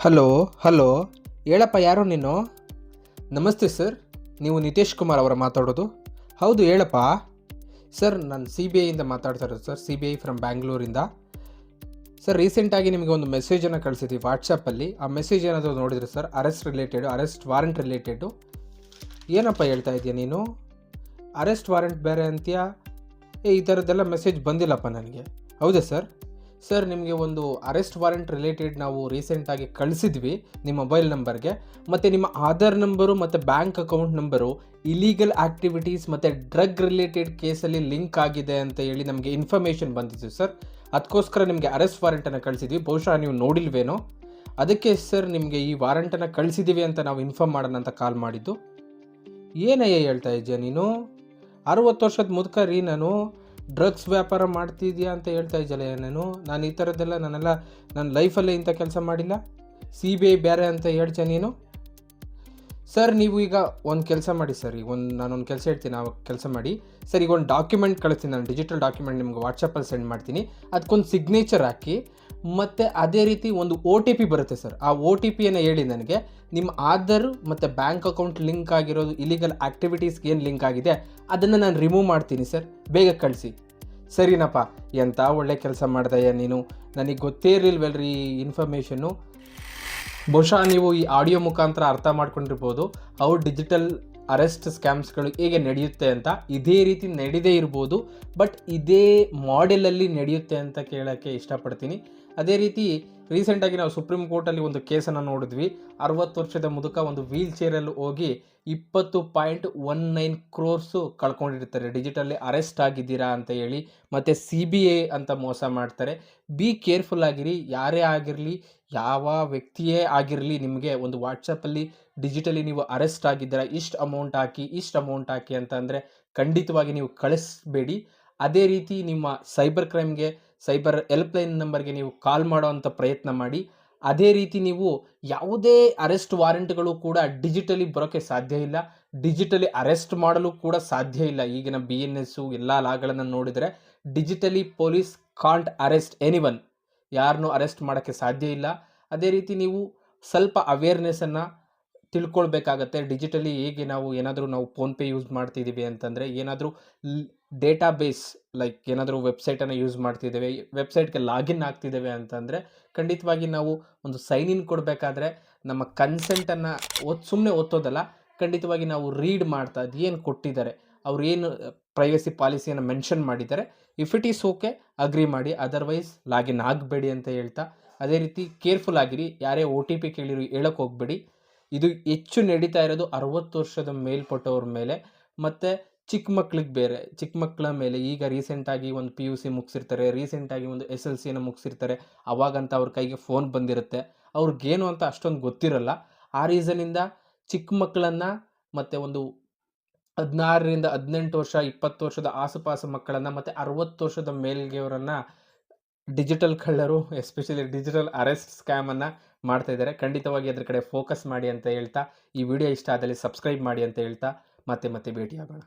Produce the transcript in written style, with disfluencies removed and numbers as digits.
Hello hello ಹೇಳಪ್ಪ, ಯಾರು ನೀನು? ನಮಸ್ತೆ ಸರ್, ನೀವು ನಿತೇಶ್ ಕುಮಾರ್ ಅವರ ಮಾತಾಡೋದು? ಹೌದು ಹೇಳಪ್ಪ. ಸರ್, ನಾನು CBIಯಿಂದ ಮಾತಾಡ್ತಾ ಇರೋದು ಸರ್, CBI ಫ್ರಮ್ ಬ್ಯಾಂಗ್ಳೂರಿಂದ. ಸರ್, ರೀಸೆಂಟಾಗಿ ನಿಮಗೆ ಒಂದು ಮೆಸೇಜನ್ನು ಕಳಿಸಿದ್ವಿ ವಾಟ್ಸಪ್ಪಲ್ಲಿ. ಆ ಮೆಸೇಜ್ ಏನಾದರೂ ನೋಡಿದ್ರೆ ಸರ್, ಅರೆಸ್ಟ್ ವಾರೆಂಟ್ ರಿಲೇಟೆಡು. ಏನಪ್ಪ ಹೇಳ್ತಾ ಇದೆಯಾ ನೀನು? ಅರೆಸ್ಟ್ ವಾರೆಂಟ್ ಬೇರೆ ಅಂತೀಯಾ? ಈ ಥರದ್ದೆಲ್ಲ ಮೆಸೇಜ್ ಬಂದಿಲ್ಲಪ್ಪ ನನಗೆ. ಹೌದಾ ಸರ್? ಸರ್, ನಿಮಗೆ ಒಂದು ಅರೆಸ್ಟ್ ವಾರೆಂಟ್ ರಿಲೇಟೆಡ್ ನಾವು ರೀಸೆಂಟಾಗಿ ಕಳಿಸಿದ್ವಿ ನಿಮ್ಮ ಮೊಬೈಲ್ ನಂಬರ್ಗೆ. ಮತ್ತು ನಿಮ್ಮ ಆಧಾರ್ ನಂಬರು ಮತ್ತು bank account number illegal activities ಮತ್ತು ಡ್ರಗ್ ರಿಲೇಟೆಡ್ ಕೇಸಲ್ಲಿ ಲಿಂಕ್ ಆಗಿದೆ ಅಂತ ಹೇಳಿ ನಮಗೆ ಇನ್ಫಾರ್ಮೇಷನ್ ಬಂದಿತ್ತು ಸರ್. ಅದಕ್ಕೋಸ್ಕರ ನಿಮಗೆ ಅರೆಸ್ಟ್ ವಾರೆಂಟನ್ನು ಕಳಿಸಿದ್ವಿ. ಬಹುಶಃ ನೀವು ನೋಡಿಲ್ವೇನೋ. ಅದಕ್ಕೆ ಸರ್, ನಿಮಗೆ ಈ ವಾರೆಂಟನ್ನು ಕಳಿಸಿದ್ದೀವಿ ಅಂತ ನಾವು ಇನ್ಫಾರ್ಮ್ ಮಾಡೋಣ ಅಂತ ಕಾಲ್ ಮಾಡಿದ್ದು. ಏನಯ್ಯ ಹೇಳ್ತಾ ಇದೆಯಾ ನೀನು? 60 ವರ್ಷದ ಮುದುಕ ರೀ ನಾನು. ಡ್ರಗ್ಸ್ ವ್ಯಾಪಾರ ಮಾಡ್ತಿದ್ಯಾ ಅಂತ ಹೇಳ್ತಾ ಇದ್ದಲ್ಲ ನಾನು ಈ ಥರದ್ದೆಲ್ಲ ನನ್ನ ಲೈಫಲ್ಲೇ ಇಂಥ ಕೆಲಸ ಮಾಡಿಲ್ಲ. CBI ಬೇರೆ ಅಂತ ಹೇಳ್ತೀಯ ನೀನು? ಸರ್, ನೀವು ಈಗ ಒಂದು ಕೆಲಸ ಮಾಡಿ ಸರ್. ಈಗ ನಾನೊಂದು ಕೆಲಸ ಹೇಳ್ತೀನಿ, ಆ ಕೆಲಸ ಮಾಡಿ ಸರ್. ಈಗ ಒಂದು ಡಾಕ್ಯುಮೆಂಟ್ ಕಳಿಸ್ತೀನಿ, ನಾನು ಡಿಜಿಟಲ್ ಡಾಕ್ಯುಮೆಂಟ್ ನಿಮ್ಗೆ ವಾಟ್ಸಪ್ಪಲ್ಲಿ ಸೆಂಡ್ ಮಾಡ್ತೀನಿ. ಅದಕ್ಕೊಂದು ಸಿಗ್ನೇಚರ್ ಹಾಕಿ, ಮತ್ತು ಅದೇ ರೀತಿ ಒಂದು OTP ಬರುತ್ತೆ ಸರ್. ಆ OTPಯನ್ನು ಹೇಳಿ ನನಗೆ. ನಿಮ್ಮ ಆಧಾರ್ ಮತ್ತು ಬ್ಯಾಂಕ್ ಅಕೌಂಟ್ ಲಿಂಕ್ ಆಗಿರೋದು ಇಲೀಗಲ್ ಆ್ಯಕ್ಟಿವಿಟೀಸ್ಗೆ ಏನು ಲಿಂಕ್ ಆಗಿದೆ ಅದನ್ನು ನಾನು ರಿಮೂವ್ ಮಾಡ್ತೀನಿ ಸರ್. ಬೇಗ ಕಳಿಸಿ. ಸರಿನಪ್ಪ, ಎಂಥ ಒಳ್ಳೆ ಕೆಲಸ ಮಾಡ್ದಯ್ಯ ನೀನು. ನನಗೆ ಗೊತ್ತೇ ಇರಲಿಲ್ವಲ್ರಿ ಈ ಇನ್ಫಾರ್ಮೇಷನ್ನು. ಬಹುಶಃ ನೀವು ಈ ಆಡಿಯೋ ಮುಖಾಂತರ ಅರ್ಥ ಮಾಡ್ಕೊಂಡಿರ್ಬೋದು ಅವು ಡಿಜಿಟಲ್ ಅರೆಸ್ಟ್ ಸ್ಕ್ಯಾಮ್ಸ್ಗಳು ಹೇಗೆ ನಡೆಯುತ್ತೆ ಅಂತ. ಇದೇ ರೀತಿ ನಡೀದೇ ಇರ್ಬೋದು, ಬಟ್ ಇದೇ ಮಾಡೆಲಲ್ಲಿ ನಡೆಯುತ್ತೆ ಅಂತ ಕೇಳೋಕ್ಕೆ ಇಷ್ಟಪಡ್ತೀನಿ. ಅದೇ ರೀತಿ ರೀಸೆಂಟಾಗಿ ನಾವು ಸುಪ್ರೀಂ ಕೋರ್ಟಲ್ಲಿ ಒಂದು ಕೇಸನ್ನು ನೋಡಿದ್ವಿ. 60 ವರ್ಷದ ಮುದುಕ ಒಂದು ವೀಲ್ ಚೇರಲ್ಲಿ ಹೋಗಿ 20.19 crores ಕಳ್ಕೊಂಡಿರ್ತಾರೆ. ಡಿಜಿಟಲ್ಲಿ ಅರೆಸ್ಟ್ ಆಗಿದ್ದೀರಾ ಅಂತ ಹೇಳಿ, ಮತ್ತು CBI ಅಂತ ಮೋಸ ಮಾಡ್ತಾರೆ. ಬಿ ಕೇರ್ಫುಲ್ ಆಗಿರಿ. ಯಾರೇ ಆಗಿರಲಿ, ಯಾವ ವ್ಯಕ್ತಿಯೇ ಆಗಿರಲಿ, ನಿಮಗೆ ಒಂದು ವಾಟ್ಸಪ್ಪಲ್ಲಿ ಡಿಜಿಟಲಿ ನೀವು ಅರೆಸ್ಟ್ ಆಗಿದ್ದೀರಾ, ಇಷ್ಟು ಅಮೌಂಟ್ ಹಾಕಿ ಅಂತ ಅಂದರೆ ಖಂಡಿತವಾಗಿ ನೀವು ಕಳಿಸ್ಬೇಡಿ. ಅದೇ ರೀತಿ ನಿಮ್ಮ ಸೈಬರ್ ಹೆಲ್ಪ್ಲೈನ್ ನಂಬರ್ಗೆ ನೀವು ಕಾಲ್ ಮಾಡೋ ಅಂಥ ಪ್ರಯತ್ನ ಮಾಡಿ. ಅದೇ ರೀತಿ ನೀವು ಯಾವುದೇ ಅರೆಸ್ಟ್ ವಾರೆಂಟ್ಗಳು ಕೂಡ ಡಿಜಿಟಲಿ ಬರೋಕ್ಕೆ ಸಾಧ್ಯ ಇಲ್ಲ. ಡಿಜಿಟಲಿ ಅರೆಸ್ಟ್ ಮಾಡಲು ಕೂಡ ಸಾಧ್ಯ ಇಲ್ಲ. ಈಗಿನ BNS ಎಲ್ಲ ಲಾಗಳನ್ನು ನೋಡಿದರೆ digitally police can't arrest anyone. ಯಾರನ್ನೂ ಅರೆಸ್ಟ್ ಮಾಡೋಕ್ಕೆ ಸಾಧ್ಯ ಇಲ್ಲ. ಅದೇ ರೀತಿ ನೀವು ಸ್ವಲ್ಪ ಅವೇರ್ನೆಸ್ಸನ್ನು ತಿಳ್ಕೊಳ್ಬೇಕಾಗತ್ತೆ. ಡಿಜಿಟಲಿ ಹೇಗೆ ನಾವು ಫೋನ್ಪೇ ಯೂಸ್ ಮಾಡ್ತಿದ್ದೀವಿ ಅಂತಂದರೆ, ಏನಾದರೂ ಡೇಟಾಬೇಸ್ ಲೈಕ್ ಏನಾದರೂ ವೆಬ್ಸೈಟನ್ನು ಯೂಸ್ ಮಾಡ್ತಿದ್ದೇವೆ, ವೆಬ್ಸೈಟ್ಗೆ ಲಾಗಿನ್ ಆಗ್ತಿದ್ದೇವೆ ಅಂತಂದರೆ ಖಂಡಿತವಾಗಿ ನಾವು ಒಂದು ಸೈನ್ ಇನ್ ಕೊಡಬೇಕಾದ್ರೆ ನಮ್ಮ ಕನ್ಸೆಂಟನ್ನು ಸುಮ್ಮನೆ ಓದೋದಲ್ಲ, ಖಂಡಿತವಾಗಿ ನಾವು ರೀಡ್ ಮಾಡ್ತಾ ಅದು ಏನು ಕೊಟ್ಟಿದ್ದಾರೆ, ಅವ್ರು ಏನು ಪ್ರೈವಸಿ ಪಾಲಿಸಿಯನ್ನು ಮೆನ್ಷನ್ ಮಾಡಿದ್ದಾರೆ, if it is okay agri ಮಾಡಿ, ಅದರ್ವೈಸ್ ಲಾಗಿನ್ ಆಗಬೇಡಿ ಅಂತ ಹೇಳ್ತಾ, ಅದೇ ರೀತಿ ಕೇರ್ಫುಲ್ ಆಗಿರಿ. ಯಾರೇ OTP ಕೇಳಿರು ಹೇಳೋಕ್ಕೆ ಹೋಗಬೇಡಿ. ಇದು ಹೆಚ್ಚು ನಡೀತಾ ಇರೋದು 60 ವರ್ಷದ ಮೇಲ್ಪಟ್ಟವ್ರ ಮೇಲೆ, ಮತ್ತು ಚಿಕ್ಕ ಮಕ್ಕಳ ಮೇಲೆ. ಈಗ ರೀಸೆಂಟಾಗಿ ಒಂದು PUC ಮುಗಿಸಿರ್ತಾರೆ, ರೀಸೆಂಟಾಗಿ ಒಂದು SLCಯನ್ನು ಮುಗಿಸಿರ್ತಾರೆ. ಅವಾಗಂತ ಅವ್ರ ಕೈಗೆ ಫೋನ್ ಬಂದಿರುತ್ತೆ. ಅವ್ರಿಗೇನು ಅಂತ ಅಷ್ಟೊಂದು ಗೊತ್ತಿರಲ್ಲ. ಆ ರೀಸನಿಂದ ಚಿಕ್ಕ ಮಕ್ಕಳನ್ನು ಮತ್ತು ಒಂದು 16ರಿಂದ 18 ವರ್ಷ 20 ವರ್ಷದ ಆಸುಪಾಸು ಮಕ್ಕಳನ್ನು ಮತ್ತು 60 ವರ್ಷದ ಮೇಲ್ಗೆಯವರನ್ನು ಡಿಜಿಟಲ್ ಕಳ್ಳರು, ಎಸ್ಪೆಷಲಿ ಡಿಜಿಟಲ್ ಅರೆಸ್ಟ್ ಸ್ಕ್ಯಾಮನ್ನು ಮಾಡ್ತಾ ಇದ್ದಾರೆ. ಖಂಡಿತವಾಗಿ ಅದ್ರ ಕಡೆ ಫೋಕಸ್ ಮಾಡಿ ಅಂತ ಹೇಳ್ತಾ, ಈ ವಿಡಿಯೋ ಇಷ್ಟ ಆದಲ್ಲಿ ಸಬ್ಸ್ಕ್ರೈಬ್ ಮಾಡಿ ಅಂತ ಹೇಳ್ತಾ ಮತ್ತೆ ಭೇಟಿಯಾಗೋಣ.